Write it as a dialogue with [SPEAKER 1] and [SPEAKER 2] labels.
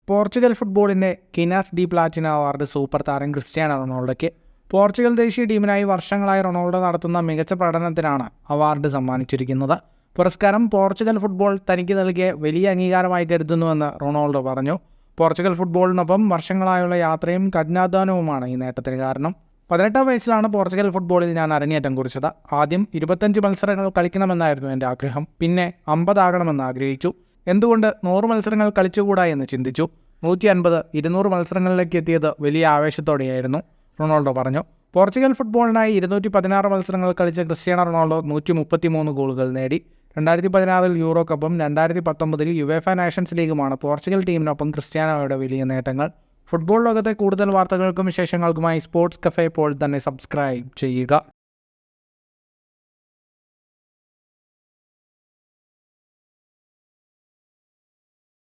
[SPEAKER 1] Portugal ഫുട്ബോളിൻ്റെ Quinas de Platina award super താരം Cristiano റൊണാൾഡോയ്ക്ക്. പോർച്ചുഗൽ ദേശീയ ടീമിനായി വർഷങ്ങളായി റൊണാൾഡോ നടത്തുന്ന മികച്ച പ്രകടനത്തിനാണ് അവാർഡ് സമ്മാനിച്ചിരിക്കുന്നത്. പുരസ്കാരം പോർച്ചുഗൽ ഫുട്ബോൾ തനിക്ക് നൽകിയ വലിയ അംഗീകാരമായി കരുതുന്നുവെന്ന് റൊണാൾഡോ പറഞ്ഞു. പോർച്ചുഗൽ ഫുട്ബോളിനൊപ്പം വർഷങ്ങളായുള്ള യാത്രയും കഠിനാധ്വാനവുമാണ് ഈ നേട്ടത്തിന് കാരണം. 18-ാം വയസ്സിലാണ് പോർച്ചുഗൽ ഫുട്ബോളിൽ ഞാൻ അരങ്ങേറ്റം കുറിച്ചത്. ആദ്യം 25 മത്സരങ്ങൾ കളിക്കണമെന്നായിരുന്നു എൻ്റെ ആഗ്രഹം. പിന്നെ 50 ആകണമെന്ന് ആഗ്രഹിച്ചു. എന്തുകൊണ്ട് 100 മത്സരങ്ങൾ കളിച്ചുകൂടാ എന്ന് ചിന്തിച്ചു. 150, 200 മത്സരങ്ങളിലേക്ക് എത്തിയത് വലിയ ആവേശത്തോടെയായിരുന്നു, റൊണാൾഡോ പറഞ്ഞു. പോർച്ചുഗൽ ഫുട്ബോളിനായി 216 മത്സരങ്ങൾ കളിച്ച ക്രിസ്ത്യാനോ റൊണാൾഡോ 133 ഗോളുകൾ നേടി. 2016 യൂറോ കപ്പും 2019 യുവേഫ നാഷൻസ് ലീഗുമാണ് പോർച്ചുഗൽ ടീമിനൊപ്പം ക്രിസ്ത്യാനോയുടെ വലിയ നേട്ടങ്ങൾ. ഫുട്ബോൾ ലോകത്തെ കൂടുതൽ വാർത്തകൾക്കും വിശേഷങ്ങൾക്കുമായി സ്പോർട്സ് കഫേ ഇപ്പോൾ തന്നെ സബ്സ്ക്രൈബ് ചെയ്യുക.